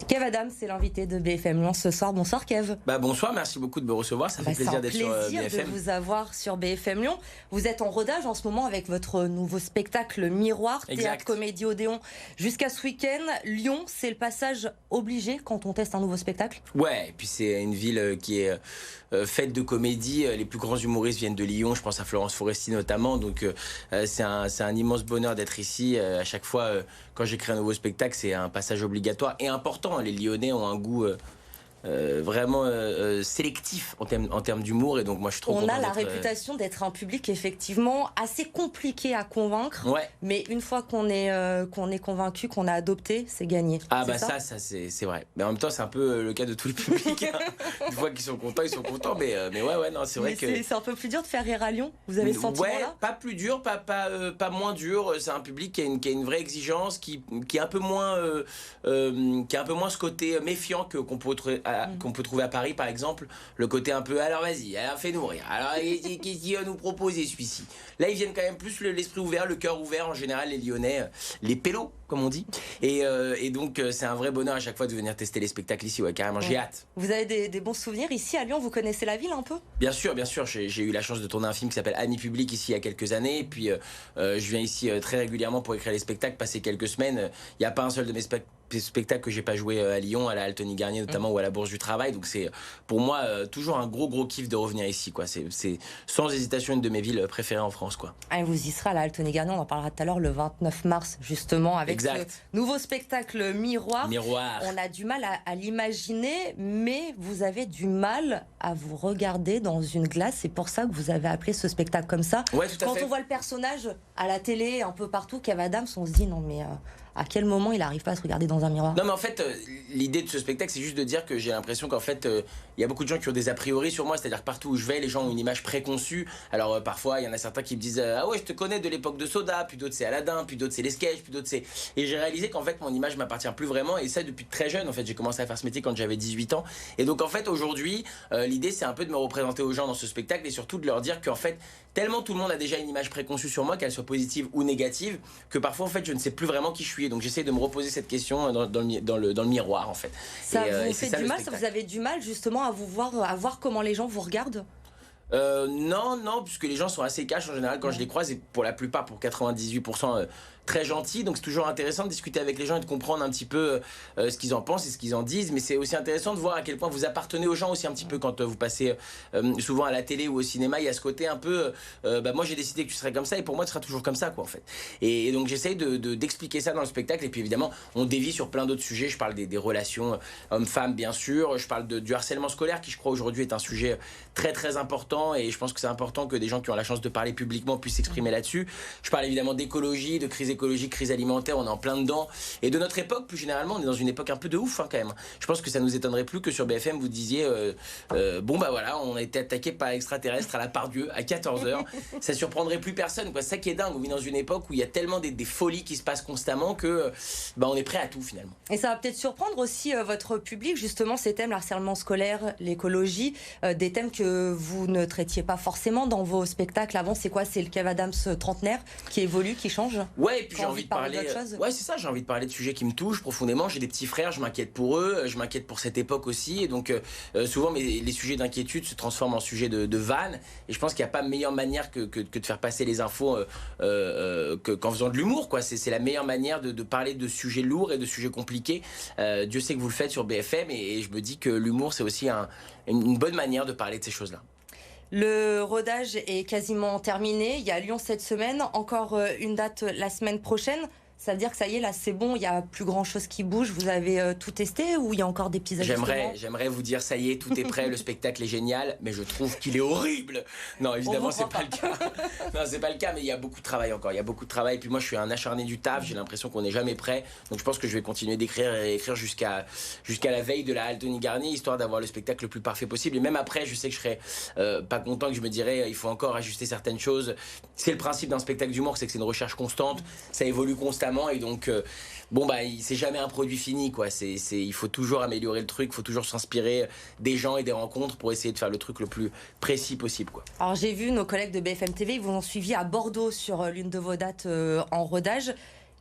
Kev Adams, c'est l'invité de BFM Lyon ce soir. Bonsoir Kev. Bonsoir, merci beaucoup de me recevoir, ça fait plaisir d'être sur BFM. C'est un plaisir de vous avoir sur BFM Lyon. Vous êtes en rodage en ce moment avec votre nouveau spectacle Miroir, théâtre comédie Odéon. Jusqu'à ce week-end, Lyon, c'est le passage obligé quand on teste un nouveau spectacle? Ouais, et puis c'est une ville qui est faite de comédie. Les plus grands humoristes viennent de Lyon, je pense à Florence Foresti notamment. Donc c'est un immense bonheur d'être ici. À chaque fois, quand j'écris un nouveau spectacle, c'est un passage obligatoire et important. Les Lyonnais ont un goût vraiment sélectif en termes d'humour, et donc moi je suis trop content. On a la réputation d'être un public effectivement assez compliqué à convaincre, mais une fois qu'on est convaincu, qu'on a adopté, c'est gagné. Ah bah ça c'est vrai. Mais en même temps c'est un peu le cas de tout le public. Hein. Une fois qu'ils sont contents, ils sont contents. Mais ouais non, c'est vrai que c'est un peu plus dur de faire rire à Lyon. Vous avez ce sentiment-là? Ouais, pas plus dur, pas moins dur. C'est un public qui a une vraie exigence, qui est un peu moins ce côté méfiant qu'on peut trouver à Paris par exemple, le côté un peu alors vas-y, alors fais-nous rire, alors qu'est-ce qu'il va nous proposer celui-ci. Là ils viennent quand même plus l'esprit ouvert, le cœur ouvert en général, les Lyonnais, les pélos comme on dit, et donc c'est un vrai bonheur à chaque fois de venir tester les spectacles ici, carrément, j'ai hâte. Vous avez des bons souvenirs ici à Lyon? Vous connaissez la ville un peu? Bien sûr, j'ai eu la chance de tourner un film qui s'appelle Amis Publics ici il y a quelques années, et puis je viens ici très régulièrement pour écrire les spectacles, passer quelques semaines. Il n'y a pas un seul de mes spectacles que j'ai pas joué à Lyon, à la Altony Garnier notamment, ou à la Bourse du Travail, donc c'est pour moi toujours un gros kiff de revenir ici, quoi. C'est sans hésitation une de mes villes préférées en France, quoi. Ah, vous y serez à la Altony Garnier, on en parlera tout à l'heure, le 29 mars justement, avec ce nouveau spectacle Miroir. On a du mal à l'imaginer, mais vous avez du mal à vous regarder dans une glace, c'est pour ça que vous avez appelé ce spectacle comme ça. Ouais, tout à fait. Quand on voit le personnage à la télé, un peu partout, Kev Adams, on se dit non mais à quel moment il n'arrive pas à se regarder dans un miroir? Non mais en fait l'idée de ce spectacle c'est juste de dire que j'ai l'impression qu'en fait il y a beaucoup de gens qui ont des a priori sur moi, c'est-à-dire que partout où je vais les gens ont une image préconçue. Alors parfois il y en a certains qui me disent ah ouais je te connais de l'époque de Soda, puis d'autres c'est Aladdin, puis d'autres c'est les sketchs, puis d'autres c'est... Et j'ai réalisé qu'en fait mon image m'appartient plus vraiment, et ça depuis très jeune. En fait j'ai commencé à faire ce métier quand j'avais 18 ans, et donc en fait aujourd'hui l'idée c'est un peu de me représenter aux gens dans ce spectacle, et surtout de leur dire qu'en fait tellement tout le monde a déjà une image préconçue sur moi, qu'elle soit positive ou négative, que parfois en fait je ne sais plus vraiment qui je suis, et donc j'essaie de me reposer cette question dans le miroir en fait. Ça vous fait du mal, ça vous avez du mal justement à voir comment les gens vous regardent? Non, puisque les gens sont assez cash en général quand je les croise, et pour la plupart, pour 98%, très gentils. Donc c'est toujours intéressant de discuter avec les gens et de comprendre un petit peu ce qu'ils en pensent et ce qu'ils en disent. Mais c'est aussi intéressant de voir à quel point vous appartenez aux gens aussi un petit peu quand vous passez souvent à la télé ou au cinéma. Il y a ce côté un peu moi j'ai décidé que tu serais comme ça, et pour moi tu seras toujours comme ça, quoi, en fait. Et donc j'essaye d'expliquer ça dans le spectacle. Et puis évidemment on dévie sur plein d'autres sujets. Je parle des relations hommes-femmes bien sûr. Je parle du harcèlement scolaire qui je crois aujourd'hui est un sujet très important, et je pense que c'est important que des gens qui ont la chance de parler publiquement puissent s'exprimer là-dessus. Je parle évidemment d'écologie, de crise écologique, crise alimentaire, on est en plein dedans, et de notre époque plus généralement. On est dans une époque un peu de ouf quand même. Je pense que ça nous étonnerait plus que sur BFM vous disiez bon bah voilà, on a été attaqué par extraterrestres à la Pardieu à 14h. Ça surprendrait plus personne, quoi. C'est ça qui est dingue, on vit dans une époque où il y a tellement des folies qui se passent constamment que on est prêt à tout finalement. Et ça va peut-être surprendre aussi votre public, justement, ces thèmes, l'harcèlement scolaire, l'écologie, des thèmes que vous ne traitiez pas forcément dans vos spectacles avant. C'est quoi? C'est le Kev Adams trentenaire qui évolue, qui change? Ouais, et puis j'ai envie de parler ouais, c'est ça, j'ai envie de parler de sujets qui me touchent profondément. J'ai des petits frères, je m'inquiète pour eux, je m'inquiète pour cette époque aussi, et donc souvent les sujets d'inquiétude se transforment en sujets de vannes, et je pense qu'il n'y a pas meilleure manière que de faire passer les infos qu'en faisant de l'humour, quoi. C'est la meilleure manière de parler de sujets lourds et de sujets compliqués. Dieu sait que vous le faites sur BFM, et je me dis que l'humour c'est aussi une bonne manière de parler de ces choses-là. Le rodage est quasiment terminé. Il y a Lyon cette semaine, encore une date la semaine prochaine. Ça veut dire que ça y est, là c'est bon, il n'y a plus grand chose qui bouge. Vous avez tout testé, ou il y a encore des petits ajustements? J'aimerais vous dire ça y est, tout est prêt, le spectacle est génial, mais je trouve qu'il est horrible. Non, évidemment c'est pas le cas. Non, c'est pas le cas, mais il y a beaucoup de travail encore. Il y a beaucoup de travail. Et puis moi je suis un acharné du taf, j'ai l'impression qu'on n'est jamais prêt. Donc je pense que je vais continuer d'écrire et écrire jusqu'à la veille de la Altony Garnier, histoire d'avoir le spectacle le plus parfait possible. Et même après, je sais que je serai pas content, que je me dirais il faut encore ajuster certaines choses. C'est le principe d'un spectacle d'humour, c'est que c'est une recherche constante, ça évolue constamment. Et donc c'est jamais un produit fini, quoi. Il faut toujours améliorer le truc, il faut toujours s'inspirer des gens et des rencontres pour essayer de faire le truc le plus précis possible, quoi. Alors j'ai vu nos collègues de BFM TV, ils vous ont suivi à Bordeaux sur l'une de vos dates en rodage.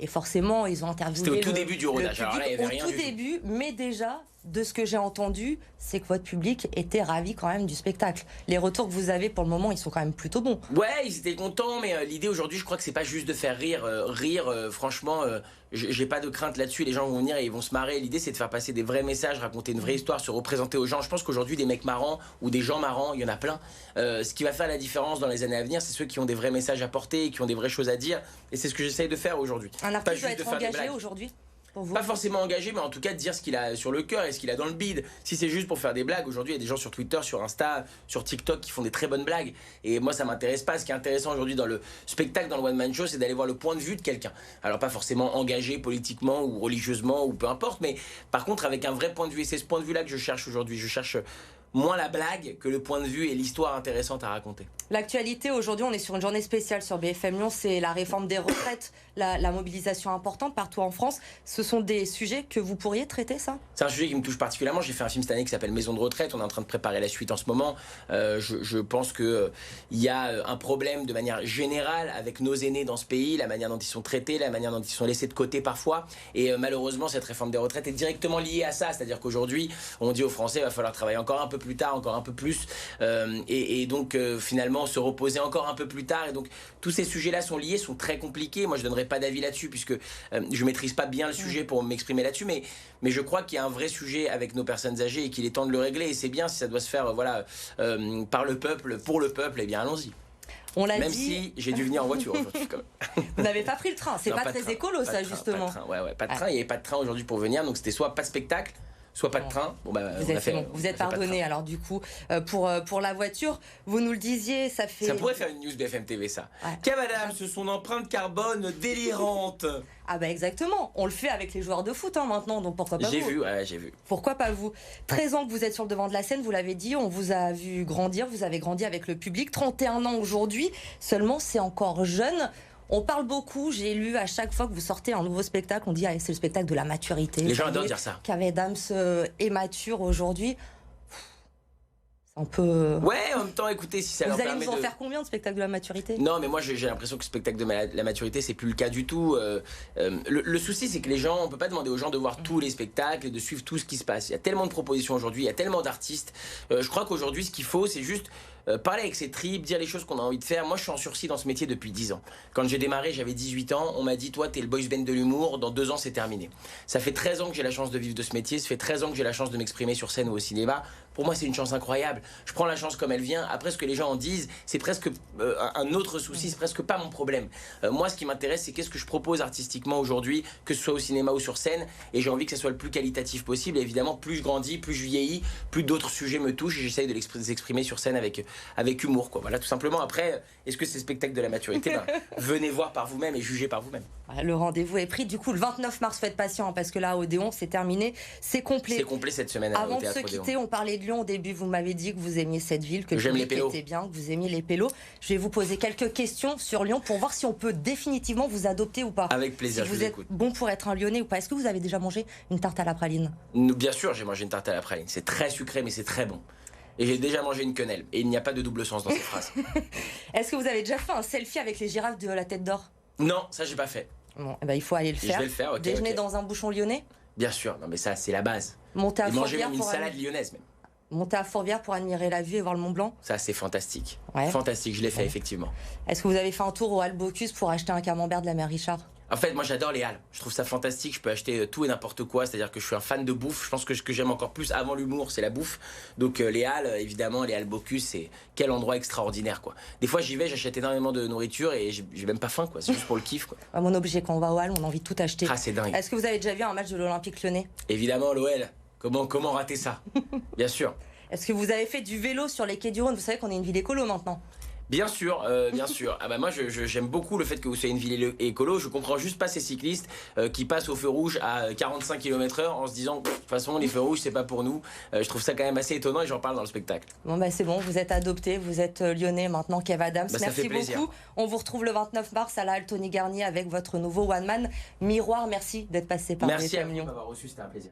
Et forcément, ils ont interviewé. C'était au tout début du rodage. Alors là, il y avait rien au tout début, mais déjà, de ce que j'ai entendu, c'est que votre public était ravi quand même du spectacle. Les retours que vous avez pour le moment, ils sont quand même plutôt bons. Ouais, ils étaient contents, mais l'idée aujourd'hui, je crois que c'est pas juste de faire rire. Franchement, j'ai pas de crainte là-dessus. Les gens vont venir et ils vont se marrer. L'idée, c'est de faire passer des vrais messages, raconter une vraie histoire, se représenter aux gens. Je pense qu'aujourd'hui, des mecs marrants ou des gens marrants, il y en a plein. Ce qui va faire la différence dans les années à venir, c'est ceux qui ont des vrais messages à porter, qui ont des vraies choses à dire. Et c'est ce que j'essaye de faire aujourd'hui. Un artiste doit être engagé aujourd'hui ? Pas forcément engagé, mais en tout cas de dire ce qu'il a sur le cœur et ce qu'il a dans le bide. Si c'est juste pour faire des blagues, aujourd'hui il y a des gens sur Twitter, sur Insta, sur TikTok qui font des très bonnes blagues. Et moi ça m'intéresse pas. Ce qui est intéressant aujourd'hui dans le spectacle, dans le one man show, c'est d'aller voir le point de vue de quelqu'un. Alors pas forcément engagé politiquement ou religieusement ou peu importe, mais par contre avec un vrai point de vue. Et c'est ce point de vue là que je cherche aujourd'hui. Je cherche moins la blague que le point de vue et l'histoire intéressante à raconter. L'actualité aujourd'hui, on est sur une journée spéciale sur BFM Lyon, c'est la réforme des retraites, la mobilisation importante partout en France. Ce sont des sujets que vous pourriez traiter, ça ? C'est un sujet qui me touche particulièrement. J'ai fait un film cette année qui s'appelle Maison de retraite. On est en train de préparer la suite en ce moment. Je pense qu'il y a un problème de manière générale avec nos aînés dans ce pays, la manière dont ils sont traités, la manière dont ils sont laissés de côté parfois. Et malheureusement, cette réforme des retraites est directement liée à ça. C'est-à-dire qu'aujourd'hui, on dit aux Français, il va falloir travailler encore un peu plus tard, encore un peu plus. Et donc, finalement, se reposer encore un peu plus tard. Et donc, tous ces sujets-là sont liés, sont très compliqués. Moi, je ne donnerai pas d'avis là-dessus puisque je ne maîtrise pas bien le sujet pour m'exprimer là-dessus. Mais je crois qu'il y a un vrai sujet avec nos personnes âgées et qu'il est temps de le régler. Et c'est bien si ça doit se faire par le peuple, pour le peuple, eh bien allons-y. On l'a dit. Même si j'ai dû venir en voiture aujourd'hui. Vous n'avez pas pris le train, c'est pas très écolo ça justement. Pas de train, il n'y avait pas de train aujourd'hui pour venir, donc c'était soit pas de spectacle, soit pas de train. Bon, bah, vous êtes pardonné alors du coup pour la voiture. Vous nous le disiez, ça fait. Ça pourrait faire une news BFM TV ça. Kev Adams, son empreinte carbone délirante. Ah bah exactement, on le fait avec les joueurs de foot maintenant, donc pourquoi pas vous ? J'ai vu. Pourquoi pas vous ? 13 ans que vous êtes sur le devant de la scène, vous l'avez dit, on vous a vu grandir, vous avez grandi avec le public. 31 ans aujourd'hui, seulement c'est encore jeune. On parle beaucoup, j'ai lu à chaque fois que vous sortez un nouveau spectacle, on dit c'est le spectacle de la maturité. Les gens adorent dire ça. Kev Adams est mature aujourd'hui. C'est un peu... Ouais, en même temps, écoutez, si ça leur permet de... Vous allez nous en faire combien de spectacle de la maturité ? Non, mais moi j'ai l'impression que le spectacle de la maturité, c'est plus le cas du tout. Le souci, c'est que les gens, on peut pas demander aux gens de voir tous les spectacles et de suivre tout ce qui se passe. Il y a tellement de propositions aujourd'hui, il y a tellement d'artistes. Je crois qu'aujourd'hui, ce qu'il faut, c'est juste parler avec ses tripes, dire les choses qu'on a envie de faire. Moi, je suis en sursis dans ce métier depuis 10 ans. Quand j'ai démarré, j'avais 18 ans. On m'a dit, toi, t'es le boys band de l'humour. Dans 2 ans, c'est terminé. Ça fait 13 ans que j'ai la chance de vivre de ce métier. Ça fait 13 ans que j'ai la chance de m'exprimer sur scène ou au cinéma. Pour moi, c'est une chance incroyable. Je prends la chance comme elle vient. Après, ce que les gens en disent, c'est presque un autre souci. C'est presque pas mon problème. Moi, ce qui m'intéresse, c'est qu'est-ce que je propose artistiquement aujourd'hui, que ce soit au cinéma ou sur scène. Et j'ai envie que ça soit le plus qualitatif possible. Et évidemment, plus je grandis, plus je vieillis, plus d'autres sujets me touchent. Et j'essaye de les exprimer sur scène avec humour. Voilà, tout simplement. Après, est-ce que c'est le spectacle de la maturité ? Venez voir par vous-même et jugez par vous-même. Le rendez-vous est pris. Du coup, le 29 mars, faites patient, parce que là, Odéon, c'est terminé. C'est complet. C'est complet cette semaine. Avant de se quitter, on parlait de Lyon au début. Vous m'avez dit que vous aimiez cette ville, que j'aime les pélos. Était bien, que vous aimiez les pélos. Je vais vous poser quelques questions sur Lyon pour voir si on peut définitivement vous adopter ou pas. Avec plaisir, si vous êtes bon pour être un Lyonnais ou pas. Est-ce que vous avez déjà mangé une tarte à la praline ? Bien sûr, j'ai mangé une tarte à la praline. C'est très sucré, mais c'est très bon. Et j'ai déjà mangé une quenelle. Et il n'y a pas de double sens dans cette phrase. Est-ce que vous avez déjà fait un selfie avec les girafes de la Tête d'Or ? Non, ça j'ai pas fait. Bon, eh ben, il faut aller le faire. Je vais le faire, ok. Déjeuner dans un bouchon lyonnais ? Bien sûr, non mais ça c'est la base. Monter à et manger même une salade lyonnaise même. Monter à Fourvière pour admirer la vue et voir le Mont Blanc ? Ça c'est fantastique. Ouais. Fantastique, je l'ai fait effectivement. Est-ce que vous avez fait un tour au Halles Bocuse pour acheter un camembert de la mère Richard ? En fait, moi j'adore les halles. Je trouve ça fantastique. Je peux acheter tout et n'importe quoi. C'est-à-dire que je suis un fan de bouffe. Je pense que ce que j'aime encore plus avant l'humour, c'est la bouffe. Donc les halles, évidemment, les halles Bocuse, c'est quel endroit extraordinaire, quoi. Des fois, j'y vais, j'achète énormément de nourriture et j'ai même pas faim, quoi. C'est juste pour le kiff, quoi. Mon objet, quand on va aux halles, on a envie de tout acheter. Ah, c'est dingue. Est-ce que vous avez déjà vu un match de l'Olympique Lyonnais ? Évidemment, l'OL. Comment rater ça ? Bien sûr. Est-ce que vous avez fait du vélo sur les quais du Rhône ? Vous savez qu'on est une ville écolo maintenant. Bien sûr, bien sûr. Ah bah moi, j'aime beaucoup le fait que vous soyez une ville écolo. Je comprends juste pas ces cyclistes qui passent au feu rouge à 45 km/h en se disant, de toute façon, les feux rouges, c'est pas pour nous. Je trouve ça quand même assez étonnant et j'en parle dans le spectacle. Bon, bah c'est bon, vous êtes adopté, vous êtes lyonnais maintenant, Kev Adams. Bah, merci beaucoup. On vous retrouve le 29 mars à la Halle Tony Garnier avec votre nouveau One Man Miroir. Merci d'être passé par BFM Lyon. Merci à vous de m'avoir reçu, c'était un plaisir.